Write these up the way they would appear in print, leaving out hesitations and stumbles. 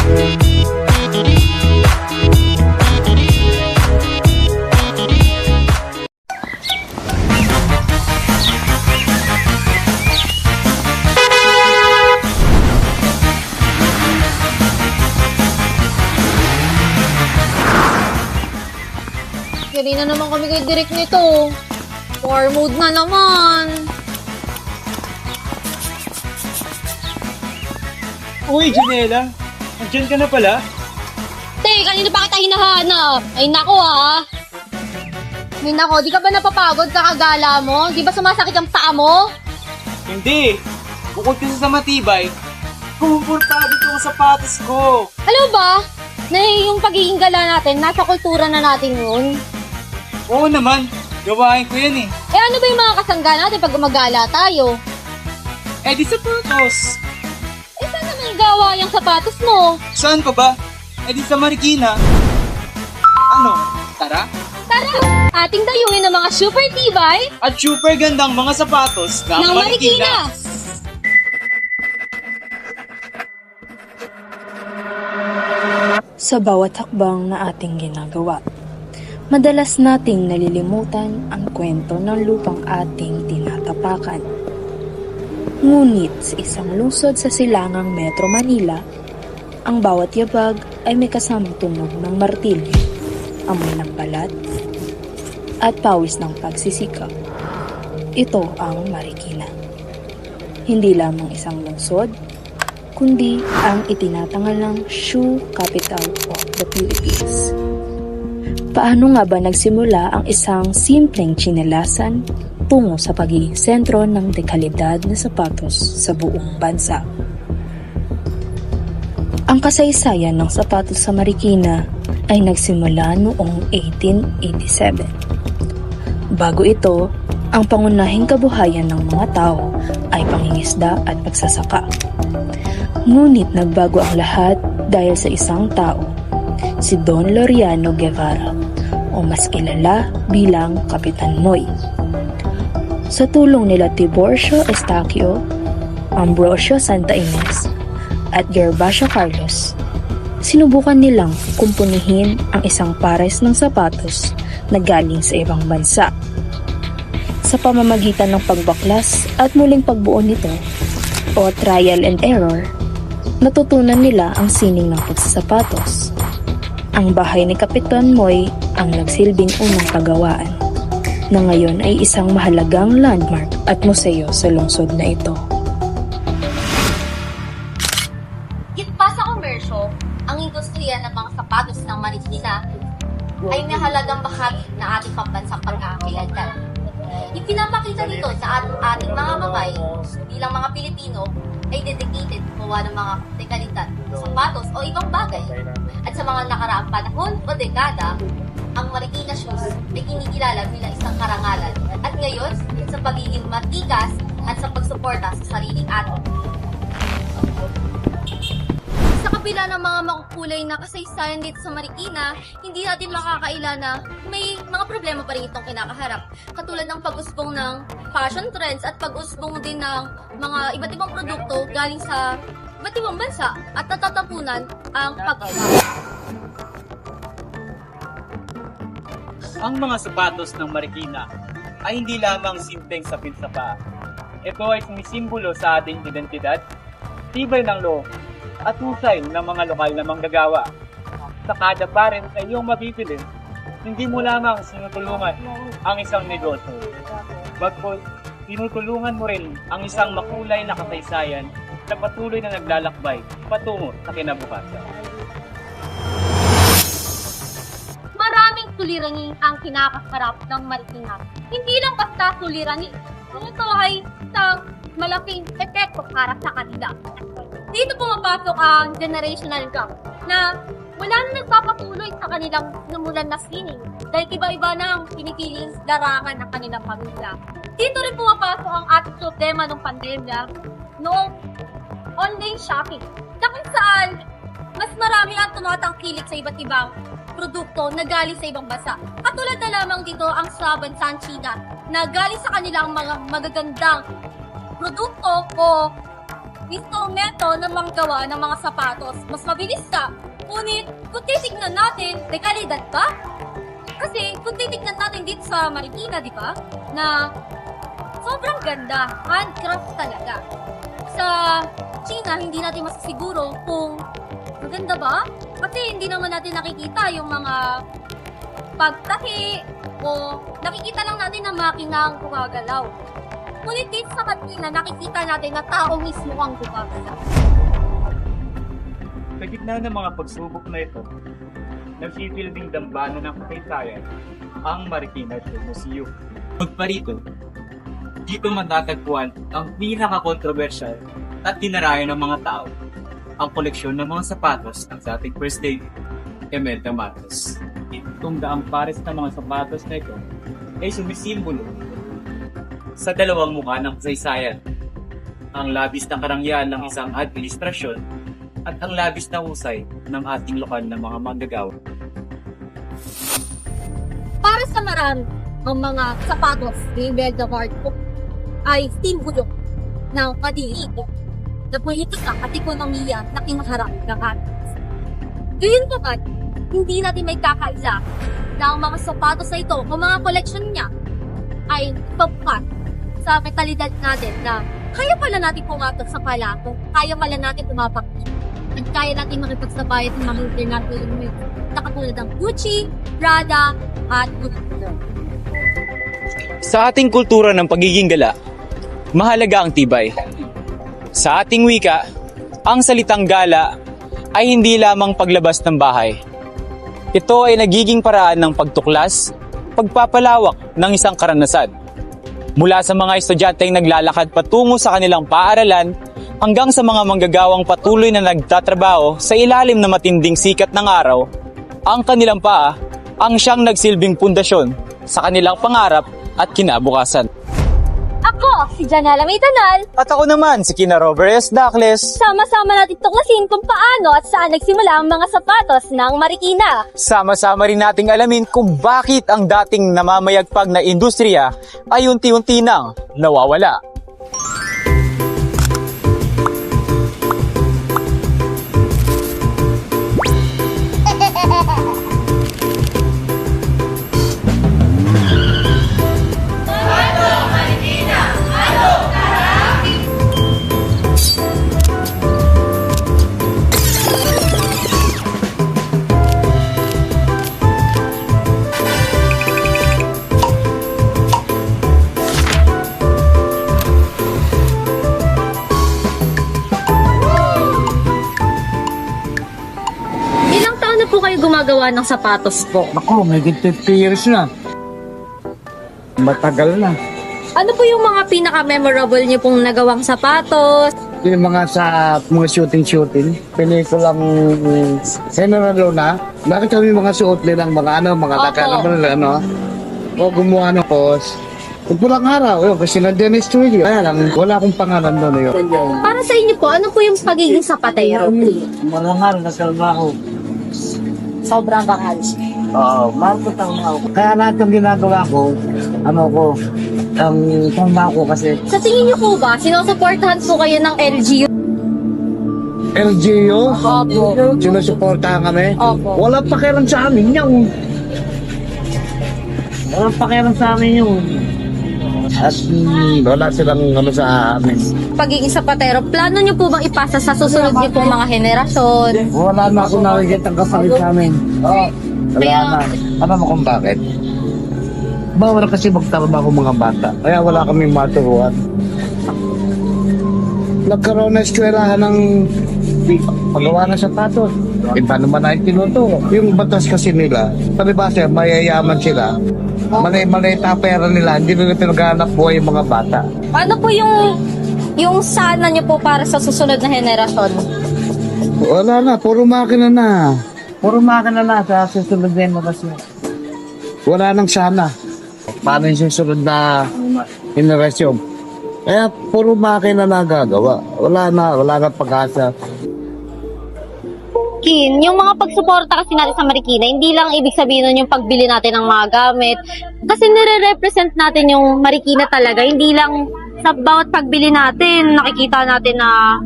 Yari na naman kami kay Direk nito. War mode na naman. Uy, Janela! Andiyan ka na pala? Te, kanina pa kita hinahanap. Ay nako ha. Ay nako, di ka ba napapagod kakagala mo? Di ba sumasakit ang paa mo? Hindi! Bukod kasi sa matibay, kumportable itong sapatos ko! Alam ba? Na yung pagiging gala natin, nasa kultura na natin yun. Oo naman, gawain ko yan eh. Eh ano ba yung mga kasangga natin pag gumagala tayo? Eh di sapatos! Eh saan naman gawa yung sapatos mo? Saan pa ba? Eh di sa Marikina. Ano? Tara? Tara! Ating dayuhin ng mga super tibay At super gandang mga sapatos ng Marikina! Sa bawat hakbang na ating ginagawa, madalas nating nalilimutan ang kwento ng lupang ating tinatapakan. Ngunit sa isang lungsod sa silangang Metro Manila, ang bawat yabag ay may kasamang tunog ng martilyo, amoy ng balat, at pawis ng pagsisikap. Ito ang Marikina. Hindi lamang isang lungsod, kundi ang itinatangalang shoe capital of the Philippines. Paano nga ba nagsimula ang isang simpleng tsinelasan tungo sa pagiging sentro ng dekalidad na sapatos sa buong bansa? Ang kasaysayan ng sapatos sa Marikina ay nagsimula noong 1887. Bago ito, ang pangunahing kabuhayan ng mga tao ay pangingisda at pagsasaka. Ngunit nagbago ang lahat dahil sa isang tao, si Don Laureano Guevara o mas kilala bilang Kapitan Noy. Sa tulong nila Tiburcio Estaquio, Ambrosio Santa Ines at Gervasio Carlos, sinubukan nilang kumpunihin ang isang pares ng sapatos na galing sa ibang bansa. Sa pamamagitan ng pagbaklas at muling pagbuo nito o trial and error, natutunan nila ang sining ng pagsasapatos. Ang bahay ni Kapitan Moy ang nagsilbing unang pagawaan, na ngayon ay isang mahalagang landmark at museo sa lungsod na ito. Gitpa sa komersyo, ang industriya ng mga sapatos ng Marikina ay mahalagang bahagi ng ating pambansang pag-aakilanlan. Ipinapakita nito sa ating mga mamay bilang mga Pilipino ay dedicated gumawa ng mga dekalidad, sapatos o ibang bagay. At sa mga nakaraang panahon o dekada, ang Marikina shoes ay kinikilala bilang isang karangalan. At ngayon, sa pagiging matikas at sa pagsuporta sa sariling atin. Sa kabila ng mga makukulay na kasaysayan dito sa Marikina, hindi natin makakaila na may mga problema pa rin itong kinakaharap. Katulad ng pag-usbong ng fashion trends at pag-usbong din ng mga iba't ibang produkto galing sa iba't ibang bansa at natatapunan ang pag-gawa. Ang mga sapatos ng Marikina ay hindi lamang simpleng sapin sa paa. Ito ay sumisimbolo sa ating identidad, tibay ng loob, at husay ng mga lokal na manggagawa. Sa kada pares na iyong mabibili, hindi mo lamang sinutulungan ang isang negosyo. Bagkus, tinutulungan mo rin ang isang makulay na kasaysayan na patuloy na naglalakbay patungo sa kinabukasan. Maraming suliranin ang kinakaharap ng Marikina. Hindi lang basta suliranin, ito ay isang malaking epekto para sa kanila. Dito pumapasok ang generational gap na wala na nagpapatuloy sa kanilang namulan na sining dahil iba-iba na ang pinipiling larangan ng kanilang pamilya. Dito rin pumapasok ang ating problema ng pandemya noong online shopping na kung saan mas marami ang tumatangkilik sa iba't ibang produkto na galing sa ibang bansa. Katulad na lamang dito ang sa bansang China na galing sa kanilang mga magagandang produkto o instrumento na manggawa ng mga sapatos. Mas mabilis ka. Ngunit, kung titignan natin, may kalidad ba? Kasi, kung titignan natin dito sa Marikina, di ba? Na sobrang ganda. Handcraft talaga. Sa China, hindi natin masasiguro kung maganda ba? Kasi hindi naman natin nakikita yung mga pagtahi o nakikita lang natin na makina ang gumagalaw. Ngunit dito sa kanina, nakikita natin na tao mismo ang gumagalaw. Sa gitna ng mga pagsubok na ito, nagsisilbing dambana ng kasaysayan ang Marikina Shoe Museum. Pagparito, dito matatagpuan ang pinaka-controversial at tinarayan ng mga tao, ang koleksyon ng mga sapatos ng dating First Lady, Imelda Marcos. Itong daang pares ng mga sapatos na ito ay sumisimbolo sa dalawang mukha ng kasaysayan, ang labis na karangyaan ng isang administrasyon at ang labis na husay ng ating lokal na mga manggagawa. Para sa marami, ang mga sapatos ni Imelda Marcos ay simbolo ng padilig na politika at ekonomiya na kinaharap ng atin. Gayun naman, hindi natin may kakaila na ang mga sapatos na ito o mga koleksyon niya ay pagpat sa mentalidad natin na kaya pala natin pumatok sa palako, kaya pala natin tumapak at kaya natin makipagsabayad ng mga international na katulad ng Gucci, Prada, at Gucci. Sa ating kultura ng pagiging gala, mahalaga ang tibay. Sa ating wika, ang salitang gala ay hindi lamang paglabas ng bahay. Ito ay nagiging paraan ng pagtuklas, pagpapalawak ng isang karanasan. Mula sa mga estudyanteng naglalakad patungo sa kanilang paaralan hanggang sa mga manggagawang patuloy na nagtatrabaho sa ilalim na matinding sikat ng araw, ang kanilang paa ang siyang nagsilbing pundasyon sa kanilang pangarap at kinabukasan. Ako, si Janela Maytanal. At ako naman, si Kina Robert S. Dacles. Sama-sama natin tuklasin kung paano at saan nagsimula ang mga sapatos ng Marikina. Sama-sama rin nating alamin kung bakit ang dating namamayagpag na industriya ay unti-unti nang nawawala. Ilang taon na po kayo gumagawa ng sapatos po? Ako, may 50 years na. Matagal na. Ano po yung mga pinaka-memorable niyo pong nagawang sapatos? Yung mga sa mga shooting. Pelikulang General Luna. Bakit kami mga suot nilang mga mga Opo. nakalaman nila, ano? O gumawa ng post. Kung pulang araw, yun, kasi nandiyan yung studio. Kaya lang, wala akong pangalan doon yun. Para sa inyo po, ano po yung pagiging sapatero? Malangal na trabaho. Sobrang bakal. Oo, marunong ako. Kaya lahat ng ginagawa ko, ang tanda ko kasi Sa tingin niyo po ba, sinusuportahan po kayo ng LGU? LGU, Opo. sinusuportahan kami. Opo. Walang pakialam sa amin yun. Walang pakialam sa amin yun. At wala silang sa amin. Pagiging sapatero, plano niyo po bang ipasa sa susunod niyo pong mga henerasyon? Wala na ako nakikita ang kapalit sa amin. Wala na. Alam mo kung bakit? Bawal kasi magtrabaho mga bata. Kaya wala kaming maturuan. Nagkaroon na eskwelahan ng paggawa ng sapatos. Iba naman ay tinuturo. Yung batas kasi nila, palibasa, mayayaman sila. Malay pera nila, hindi nila pinaghanap buhay yung mga bata. Ano po yung sana niyo po para sa susunod na henerasyon? Wala na, puro makina na. Puro makina na sa susunod na henerasyon. Wala nang sana. Paano yung susunod na henerasyon? Kaya puro makina na gagawa. Wala na pag-asa. Kin, yung mga pagsuporta kasi natin sa Marikina, hindi lang ibig sabihin nun yung pagbili natin ng mga gamit. Kasi nire-represent natin yung Marikina talaga. Hindi lang sa bawat pagbili natin, nakikita natin na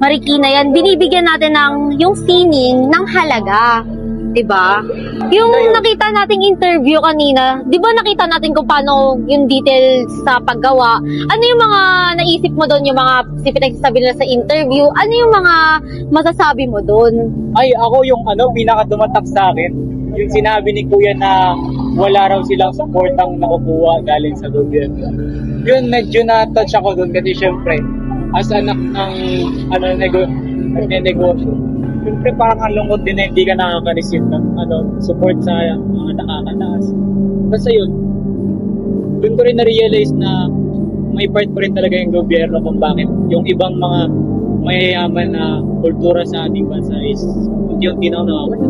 Marikina yan, binibigyan natin ng yung sining ng halaga. 'Di ba? Yung nakita nating interview kanina, 'di ba nakita natin kung paano yung details sa paggawa? Ano yung mga naisip mo doon, yung mga pinagsasabi nila sa interview? Ano yung mga masasabi mo doon? Ay, ako yung pinaka dumatak sa akin. Yung sinabi ni Kuya na wala raw silang supportang nakukuha galing sa gobyerno. Yun, medyo na-touch ako doon kasi syempre, as anak ng nagnenegosyo, syempre parang ang lungkot din na hindi ka nakaka-receive ng support sa mga nakakataas. Basta yun, doon ko rin na-realize na may part ko rin talaga yung gobyerno kung bakit yung ibang mga mayayaman na kultura sa ating bansa is unti-unti na nawawala.